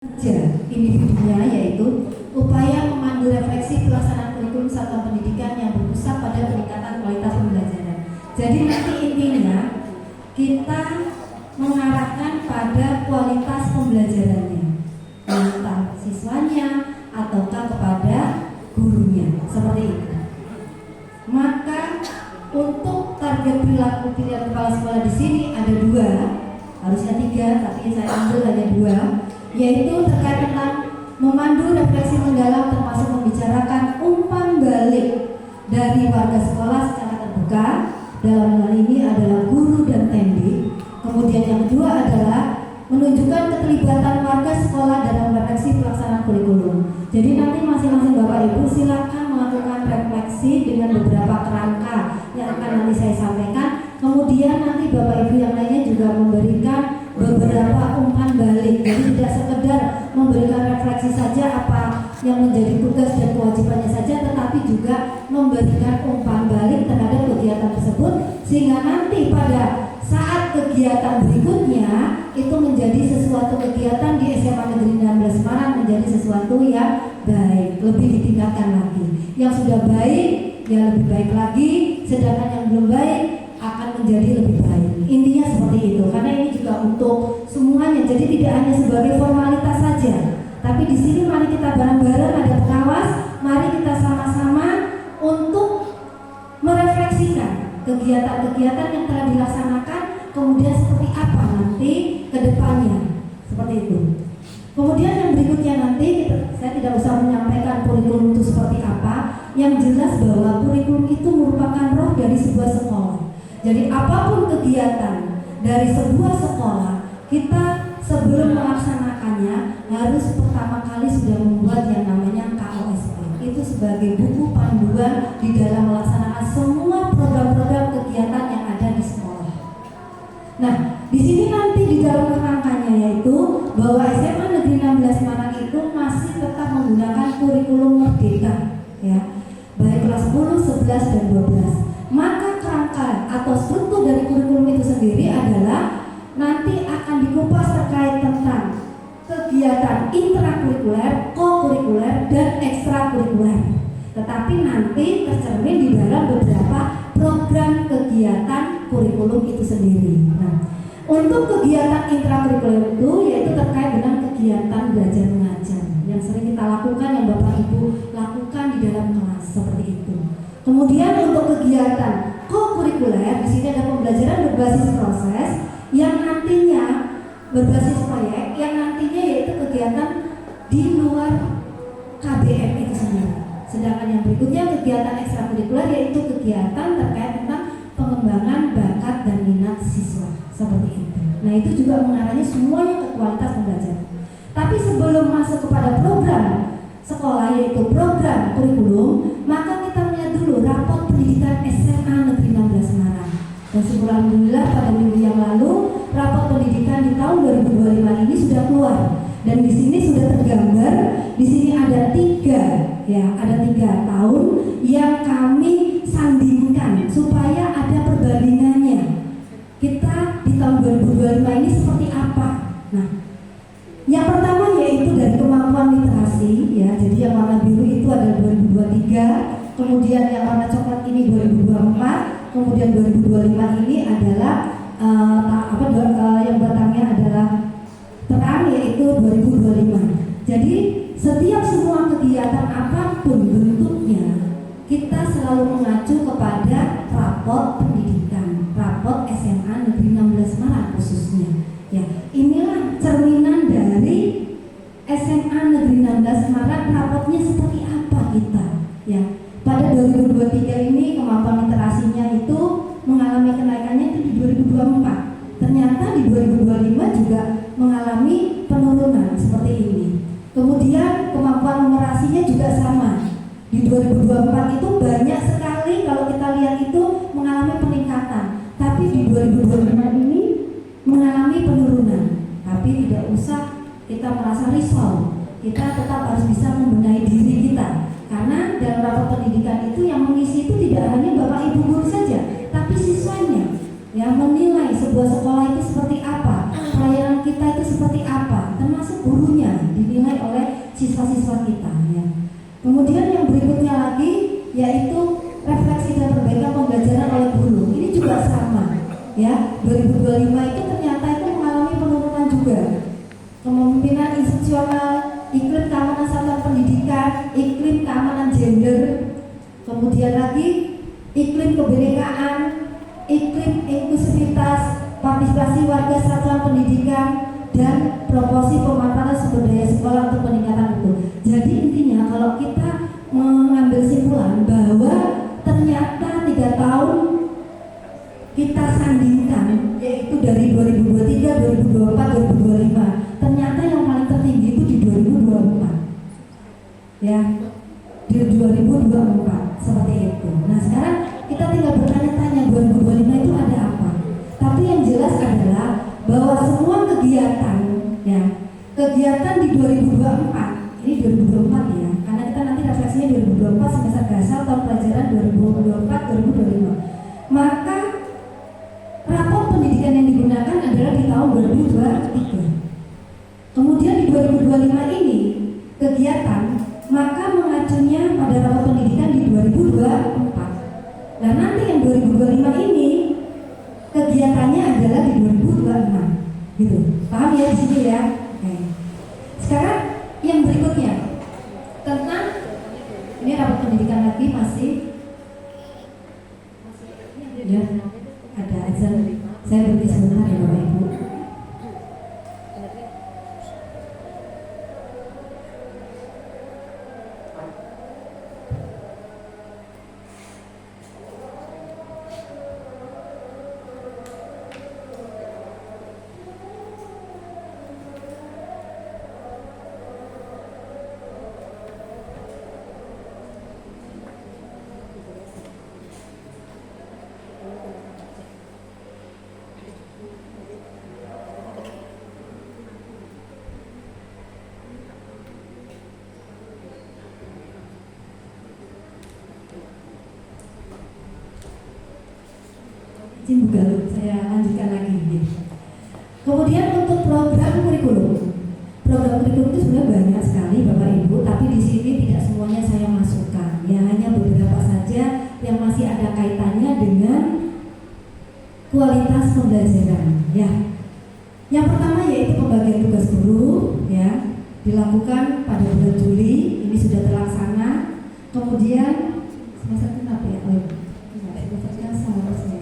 individunya, yaitu upaya memandu refleksi pelaksanaan kurikulum satuan pendidikan yang berpusat pada peningkatan kualitas pembelajaran. Jadi nanti intinya kita mengarahkan pada kualitas pembelajarannya, entah siswanya ataukah kepada gurunya, seperti itu. Maka untuk target perilaku pilihan kepala sekolah di sini ada dua, harusnya tiga, tapi saya ambil hanya dua, yaitu terkait tentang memandu refleksi mendalam termasuk membicarakan umpan balik dari warga sekolah secara terbuka. Dalam hal ini adalah guru dan TENDI. Kemudian yang kedua adalah menunjukkan keterlibatan warga sekolah dalam refleksi pelaksanaan kurikulum. Jadi nanti masing-masing Bapak Ibu silakan melakukan refleksi dengan beberapa kerangka yang akan nanti saya sampaikan. Kemudian nanti Bapak Ibu yang lainnya juga memberikan beberapa umpan balik. Jadi tidak sekedar memberikan refleksi saja apa yang menjadi tugas dan kewajibannya saja, tetapi juga memberikan umpan balik terhadap kegiatan tersebut, sehingga nanti pada saat kegiatan berikutnya itu menjadi sesuatu kegiatan di SMA Negeri 16 Semarang menjadi sesuatu yang baik, lebih ditingkatkan lagi. Yang sudah baik ya lebih baik lagi, sedangkan yang belum baik akan menjadi lebih baik. Intinya seperti itu, karena ini juga untuk semuanya. Jadi tidak hanya sebagai formalitas saja, tapi di sini mari kita bareng-bareng, ada pengawas, mari kita sama-sama untuk merefleksikan kegiatan-kegiatan yang telah dilaksanakan, kemudian seperti apa nanti ke depannya, seperti itu. Kemudian yang berikutnya nanti saya tidak usah menyampaikan kurikulum itu seperti apa, yang jelas bahwa kurikulum itu merupakan roh dari sebuah sekolah. Jadi apapun kegiatan dari sebuah sekolah, kita sebelum melaksanakannya harus pertama kali sudah membuat yang namanya KOSP. Itu sebagai buku panduan di dalam melaksanakan semua program-program kegiatan yang ada di sekolah. Nah, di sini nanti di dalam kerangkanya yaitu bahwa SMA Negeri 16 Semarang itu masih tetap menggunakan kurikulum merdeka, ya, baik kelas 10, 11 dan 12. Maka kerangka atau struktur dari kurikulum itu sendiri adalah nanti akan dikupas terkait tentang kegiatan intrakurikuler, kokurikuler, dan ekstrakurikuler. Tetapi nanti tercermin di dalam beberapa program kegiatan kurikulum itu sendiri. Nah, untuk kegiatan intrakurikuler itu yaitu terkait dengan kegiatan belajar mengajar yang sering kita lakukan, yang Bapak Ibu lakukan di dalam kelas seperti itu. Kemudian untuk kegiatan kokurikuler, di sini ada pembelajaran berbasis proses yang nantinya berbasis proyek, yang nantinya yaitu kegiatan di luar KBM itu sendiri. Sedangkan yang berikutnya kegiatan ekstrakurikuler yaitu kegiatan terkait tentang pengembangan bakat dan minat siswa, seperti itu. Nah, itu juga mengarahnya semuanya ke kualitas pembelajaran. Tapi sebelum masuk kepada program sekolah yaitu program kurikulum, maka kita melihat dulu raport pendidikan SMA Negeri 16 Semarang. Dan alhamdulillah pada minggu yang lalu raport pendidikan di tahun 2025 ini sudah keluar. Dan di sini sudah tergambar, di sini ada ada tiga tahun yang kami sandingkan supaya ada perbandingannya. Kita di tahun 2025 ini seperti apa? Nah, yang pertama yaitu dari kemampuan literasi, ya. Jadi yang warna biru itu adalah 2023, kemudian yang warna coklat ini 2024, kemudian 2025 ini adalah yang batangnya adalah terang yaitu 2025. Jadi setiap semua kegiatan apapun bentuknya, kita selalu mengacu kepada raport pendidikan, raport SMA Negeri 16 Semarang khususnya. Ya, inilah cerminan dari SMA Negeri 16 Semarang, rapotnya seperti apa kita. Ya, pada 2023 ini kemampuan literasinya itu mengalami kenaikannya itu di 2024. Ternyata di 2025 juga mengalami penurunan seperti ini. Kemudian kemampuan numerasinya juga sama. Di 2024 itu banyak sekali kalau kita lihat itu mengalami peningkatan. Tapi di 2025 ini mengalami penurunan. Tapi tidak usah kita merasa risau. Kita tetap harus bisa membenahi diri kita. Karena dalam rapor pendidikan itu yang mengisi itu tidak hanya Bapak Ibu guru saja, tapi siswanya yang menilai sebuah sekolah itu seperti apa, pelayanan kita itu seperti apa. termasuk gurunya dinilai oleh siswa-siswa kita ya. Kemudian yang berikutnya lagi yaitu refleksi dan perbaikan pembelajaran oleh guru. Ini juga sama ya. 2025 itu ternyata itu mengalami penurunan juga. Kepemimpinan institusional, iklim keamanan satuan pendidikan, iklim keamanan gender, kemudian lagi iklim kebinekaan, iklim inklusivitas, partisipasi warga satuan pendidikan, dan proporsi pemanfaatan sumber daya sekolah untuk peningkatan mutu. Jadi intinya kalau kita mengambil simpulan bahwa ternyata 3 tahun kita sandingkan, yaitu dari 2023, 2024, 2025, ternyata yang paling tertinggi itu di 2024 ya, di 2024 seperti itu. Nah sekarang kita tinggal bertanya-tanya 2025 itu ada apa. Tapi yang jelas adalah bahwa semua kegiatan ya, kegiatan di 2024, ini 2024 ya, karena kita nanti refleksinya 2024 semester dasar tahun pelajaran 2024-2025. Maka rapor pendidikan yang digunakan adalah di tahun 2023. Kemudian di 2025 ini kegiatan, maka mengacunya pada rapor pendidikan di 2024. Nah nanti yang 2025 ini kegiatannya adalah di 2026, gitu. Paham ya di sini ya? Oke. Sekarang yang berikutnya tentang ini rapor pendidikan lagi masih ya, ada azan. Saya berhenti sebentar ya Bapak Ibu. Bukan, saya lanjutkan lagi ya. Kemudian untuk program kurikulum itu sebenarnya banyak sekali Bapak Ibu, tapi di sini tidak semuanya saya masukkan ya, hanya beberapa saja yang masih ada kaitannya dengan kualitas pembelajaran ya. Yang pertama yaitu pembagian tugas guru ya, dilakukan pada bulan Juli, ini sudah terlaksana. Kemudian semester kenapa ya? Semester seharusnya.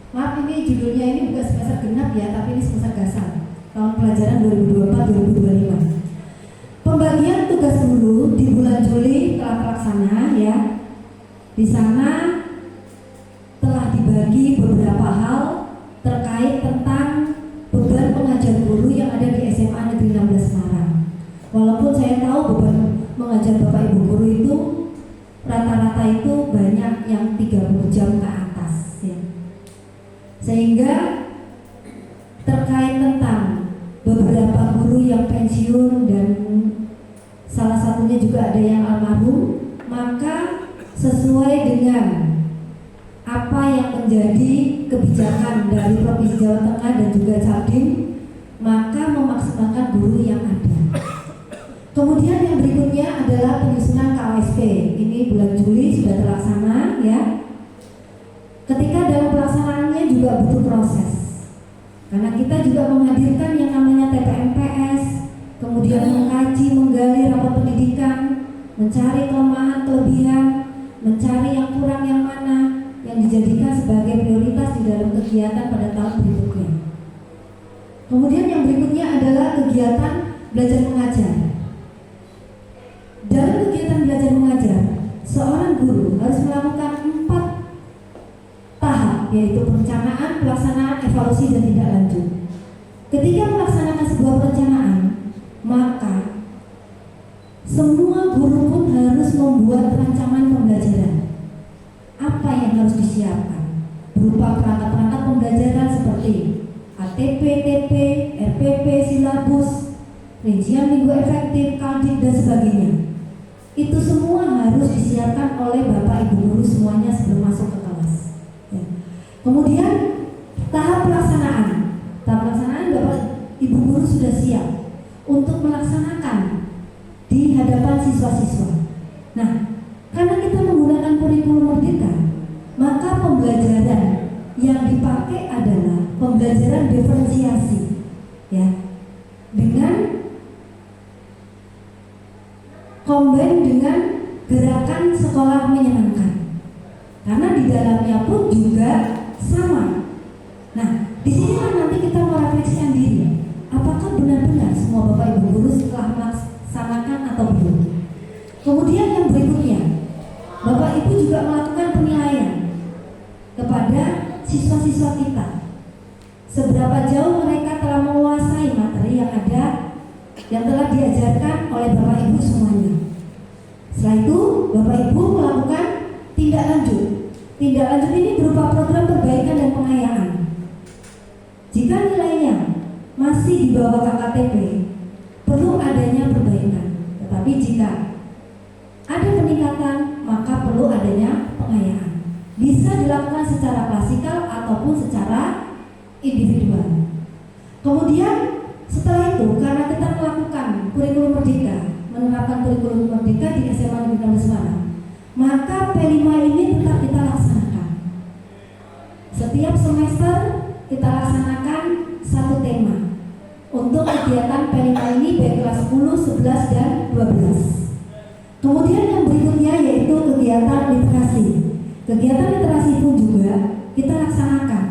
Maaf, ini judulnya ini bukan semester genap ya, tapi ini semester gasal tahun pelajaran 2024-2025. Pembagian tugas guru di bulan Juli telah terlaksana ya. Di sana telah dibagi beberapa hal terkait tentang beban pengajar guru yang ada di SMA Negeri 16 Semarang. Walaupun saya tahu beban mengajar Bapak Ibu guru itu rata-rata itu banyak yang 30 jam ke atas ya. Sehingga terkait tentang beberapa guru yang pensiun dan salah satunya juga ada yang almarhum, maka sesuai dengan apa yang menjadi kebijakan dari Provinsi Jawa Tengah dan juga Jatim, maka memaksimalkan guru yang ada. Kemudian yang berikutnya adalah penyusunan KOSP. Ini bulan Juli sudah terlaksana ya. Ketika dalam pelaksanaannya juga butuh proses, karena kita juga menghadirkan yang namanya TPMPS, kemudian mengkaji, menggali rapor pendidikan, mencari kelemahan, kelebihan, mencari yang kurang yang mana yang dijadikan sebagai prioritas di dalam kegiatan pada tahun berikutnya. Kemudian yang berikutnya adalah kegiatan belajar mengajar. Dalam kegiatan belajar mengajar, seorang guru harus melakukan 4 tahap, yaitu perencanaan, pelaksanaan, evaluasi, dan tindak lanjut. Ketika melaksanakan sebuah perencanaan, maka semua guru pun harus membuat rancangan pembelajaran. Apa yang harus disiapkan? Berupa perangkat-perangkat pembelajaran seperti ATP, TP, RPP, silabus, rincian minggu efektif, kaldik, dan sebagainya. Itu semua harus disiapkan oleh Bapak Ibu guru semuanya sebelum masuk ke kelas. Kemudian tahap pelaksanaan. Tahap pelaksanaan Bapak Ibu guru sudah siap untuk melaksanakan di hadapan siswa-siswa. Nah, karena kita menggunakan kurikulum merdeka, maka pembelajaran yang dipakai adalah pembelajaran diferensiasi, ya, dengan combine dengan gerakan sekolah menyenangkan. Karena di dalamnya pun juga sama. Nah, di sinilah nanti kita merefleksikan diri. Apakah benar-benar semua Bapak Ibu guru setelah melaksanakan atau belum? Kemudian yang berikutnya, Bapak Ibu juga melakukan penilaian kepada siswa-siswa kita. Seberapa jauh mereka telah menguasai materi yang ada, yang telah diajarkan oleh Bapak Ibu semuanya. Setelah itu, Bapak Ibu melakukan tindak lanjut. Tindak lanjut ini berupa program perbaikan dan pengayaan. Jika nilainya masih di bawah KKTP, perlu adanya perbaikan. Tetapi jika ada peningkatan, maka perlu adanya pengayaan. Bisa dilakukan secara klasikal ataupun secara individual. Kemudian setelah itu, karena kita melakukan kurikulum merdeka, menerapkan kurikulum merdeka di SMA Negeri 16 Semarang, maka P5 ini tetap kita laksanakan. Setiap semester kita laksanakan satu tema untuk kegiatan P5 ini baik kelas 10, 11, dan 12. Kemudian yang berikutnya yaitu kegiatan literasi. Kegiatan literasi pun juga kita laksanakan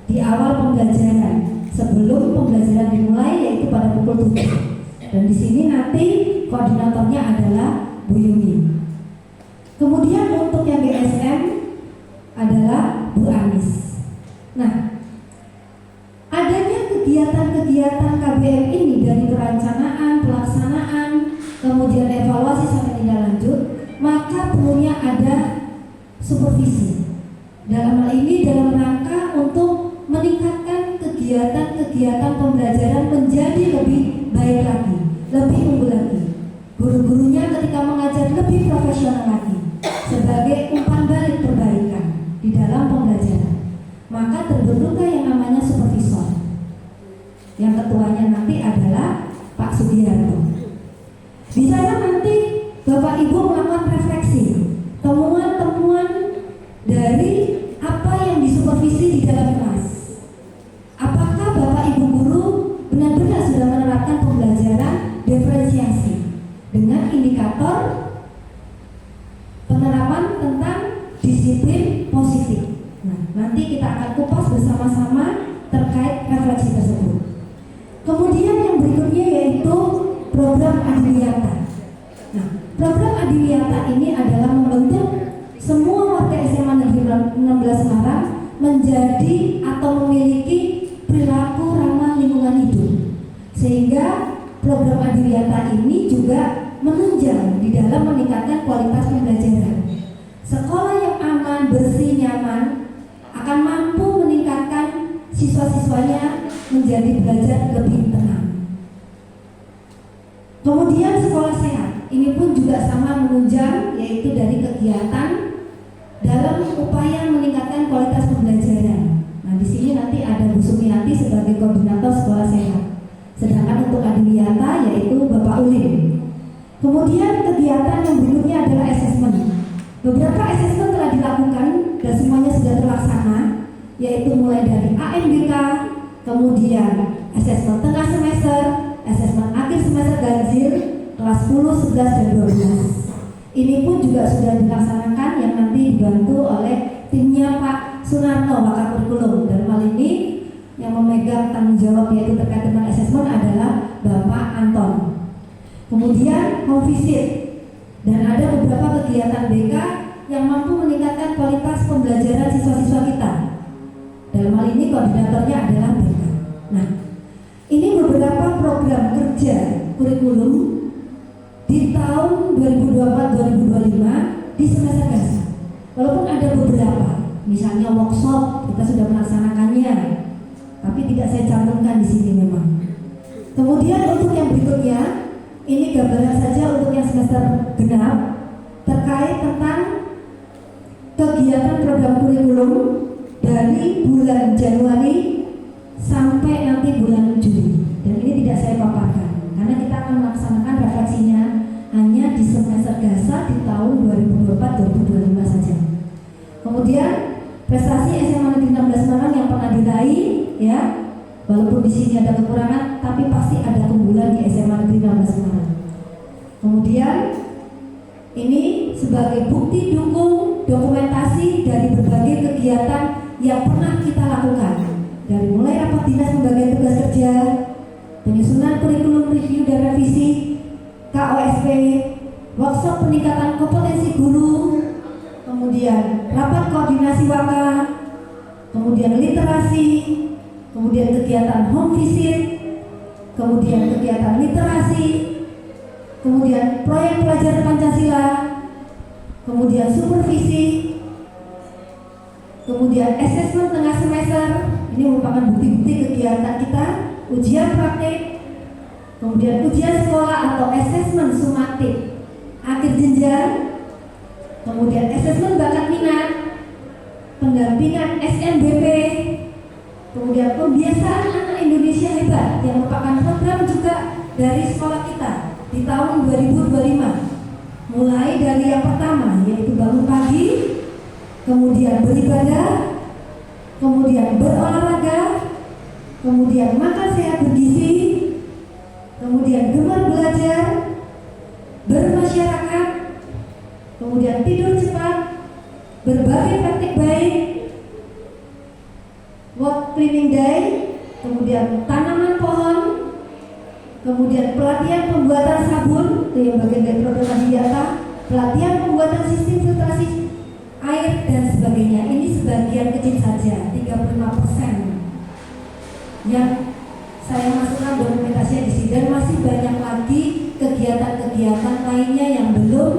di awal pembelajaran sebelum pembelajaran dimulai, yaitu pada pukul 7. Dan di sini nanti koordinatornya adalah Bu Yuni. Kemudian untuk yang GSM adalah Bu Anis. Nah, adanya kegiatan-kegiatan KBM ini dari perencanaan, pelaksanaan, kemudian evaluasi sampai tindak lanjut, maka perlunya ada supervisi. Dalam hal ini dalam rangka untuk meningkatkan kegiatan-kegiatan pembelajaran menjadi lebih baik lagi, lebih unggul lagi. Guru-gurunya ketika mengajar lebih profesional lagi sebagai umpan balik perbaikan di dalam pembelajaran. Maka terbentuklah yang namanya supervisor. Yang ketuanya nanti adalah Pak Sugiharto. Di sana nanti Bapak Ibu melakukan refleksi, temuan-temuan dari apa yang disupervisi di dalam kelas. Apakah Bapak Ibu guru benar-benar sudah menerapkan pembelajaran diferensiasi dengan indikator penerapan tentang disiplin positif. Nah, nanti kita akan kupas bersama-sama terkait refleksi tersebut. Kemudian yang berikutnya yaitu program Adiwiyata. Nah, program Adiwiyata ini adalah membentuk semua warga SMA Negeri 16 Semarang menjadi atau memiliki perilaku ramah lingkungan hidup. Sehingga program Adiwiyata ini juga menunjang di dalam meningkatkan kualitas pembelajaran. Sekolah yang aman, bersih, nyaman akan mampu meningkatkan siswa-siswanya menjadi belajar lebih tenang. Kemudian sekolah sehat, ini pun juga sama menunjang, yaitu dari kegiatan dalam upaya meningkatkan kualitas pembelajaran. Nah, di sini nanti ada Bu Sumiati sebagai koordinator sekolah sehat. Sedangkan untuk Adiwiyata yaitu Bapak Ulin. Kemudian kegiatan yang berikutnya adalah asesmen. Beberapa asesmen telah dilakukan dan semuanya sudah terlaksana, yaitu mulai dari AMBK, kemudian asesmen tengah semester, asesmen akhir semester ganjil, kelas 10, 11, dan 12. Ini pun juga sudah dilaksanakan yang nanti dibantu oleh timnya Pak Sunarto, Wakakurikulum. Dan hal ini yang memegang tanggung jawab yaitu terkait dengan asesmen adalah Bapak Anton. Kemudian home visit, dan ada beberapa kegiatan BK yang mampu meningkatkan kualitas pembelajaran siswa-siswa kita. Dalam hal ini koordinatornya adalah BK. Nah, ini beberapa program kerja kurikulum di tahun 2024-2025 di semester dasar. Walaupun ada beberapa, misalnya workshop kita sudah melaksanakannya, tapi tidak saya cantumkan di sini memang. Kemudian untuk yang berikutnya, ini gambaran saja untuk yang semester genap terkait tentang kegiatan program kurikulum dari bulan Januari sampai nanti bulan Juli. Dan ini tidak saya paparkan karena kita akan melaksanakan refleksinya hanya di semester dasar di tahun 2024-2025 saja. Kemudian prestasi SMA Negeri 16 Semarang yang pernah diraih, ya, walaupun di sini ada kekurangan, tapi pasti ada keunggulan di SMA Negeri 16 Semarang. Kemudian ini sebagai bukti dukung dokumentasi dari berbagai kegiatan yang pernah kita lakukan, dari mulai rapat dinas pembagian tugas kerja, penyusunan kurikulum review dan revisi, KOSP, workshop peningkatan kompetensi guru, kemudian rapat koordinasi waka, kemudian literasi, kemudian kegiatan home visit, kemudian kegiatan literasi, kemudian proyek pelajaran Pancasila, kemudian supervisi, kemudian asesmen tengah semester. Ini merupakan bukti-bukti kegiatan kita, ujian praktik, kemudian ujian sekolah atau asesmen sumatif akhir jenjang, kemudian asesmen bakat minat, pendampingan SNBP, kemudian pembiasaan anak Indonesia hebat yang merupakan program juga dari sekolah kita di tahun 2025. Mulai dari yang pertama yaitu bangun pagi, kemudian beribadah, kemudian berolahraga, kemudian makan sehat bergizi, kemudian gemar belajar, bermasyarakat, kemudian tidur cepat, berbagai praktik baik, walk cleaning day, kemudian tanaman pohon, kemudian pelatihan pembuatan sabun, itu yang bagian dari program Adiata, pelatihan pembuatan sistem filtrasi air dan sebagainya. Ini sebagian kecil saja, 35% yang saya masukkan dokumentasinya di sini, dan masih banyak lagi kegiatan-kegiatan lainnya yang belum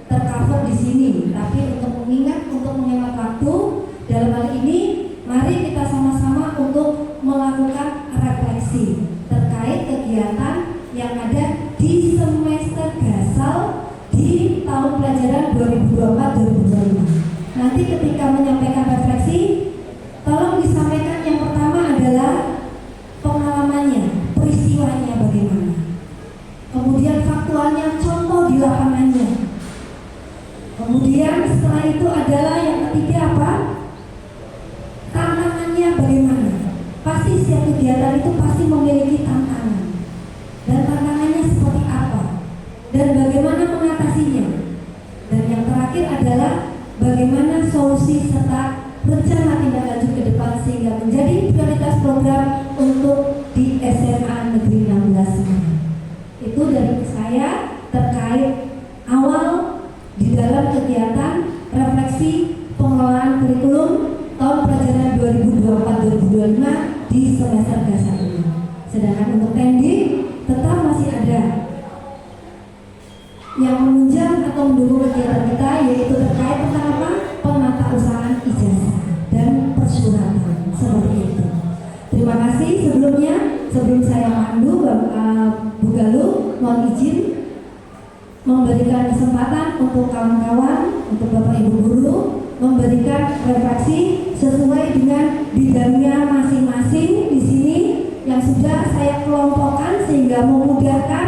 tercover di sini. Tapi untuk mengingat, untuk menghemat waktu, dalam hal ini mari kita sama-sama untuk melakukan refleksi terkait kegiatan yang ada di semester dasar di tahun pelajaran 2024-2025. Nanti ketika menyampaikan refleksi, tolong disampaikan yang pertama adalah pengalamannya, peristiwanya bagaimana, kemudian faktualnya, contoh di lapangannya, kemudian setelah itu adalah yang ketiga apa? Tantangannya bagaimana. Pasti setiap kegiatan itu pasti memiliki tantangan, dan tantangannya seperti apa dan bagaimana mengatasinya. Dan yang terakhir adalah bagaimana solusi serta rencana tindak lanjut ke depan sehingga menjadi prioritas program untuk di SMA Negeri 16 Semarang. Itu dari saya terkait awal di dalam kegiatan refleksi pengelolaan kurikulum tahun pelajaran 2024-2025 di semester dasar ini. Sedangkan untuk pending tetap masih ada yang menunjang atau mendukung kegiatan kita, yaitu terkait tentang apa? Penatausahaan ijazah dan persuratan, seperti itu. Terima kasih sebelumnya. Sebelum saya pandu, Bu Galuh mohon izin memberikan kesempatan untuk kawan-kawan, untuk Bapak Ibu guru memberikan refleksi sesuai dengan bidangnya masing-masing di sini yang sudah saya kelompokkan sehingga memudahkan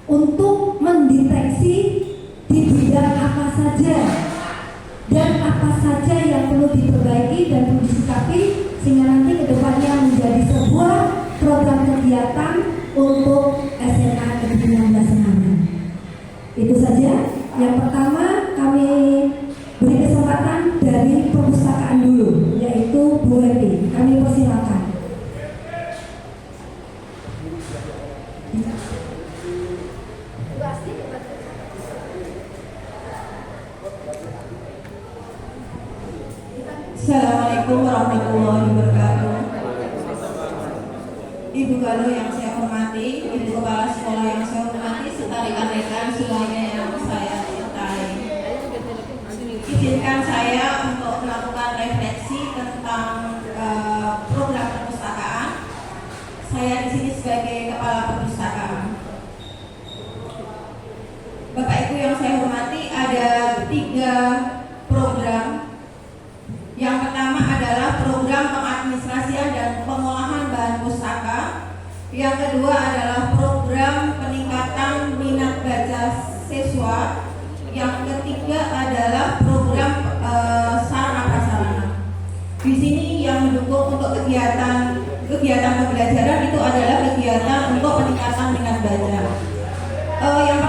untuk mendeteksi di bidang apa saja dan apa saja yang perlu diperbaiki dan perlu disikapi sehingga nanti kedepannya menjadi sebuah program kegiatan untuk SMA Negeri 16 Semarang. Itu saja. Yang pertama kami beri kesempatan dari perpustakaan dulu, yaitu Bu Eti. Kami persilakan. Assalamualaikum warahmatullahi wabarakatuh. Ibu Galuh yang saya hormati, Ibu Kepala Sekolah yang saya hormati, serta rekan-rekan semuanya yang saya cintai. Izinkan saya untuk melakukan refleksi tentang program perpustakaan. Saya di sini sebagai Kepala Perpustakaan. Bapak Ibu yang saya hormati, ada 3 program. Yang pertama adalah program Yang kedua adalah program peningkatan minat baca siswa. Yang ketiga adalah program sarana prasarana. Di sini yang mendukung untuk kegiatan pembelajaran itu adalah kegiatan untuk peningkatan minat baca. Yang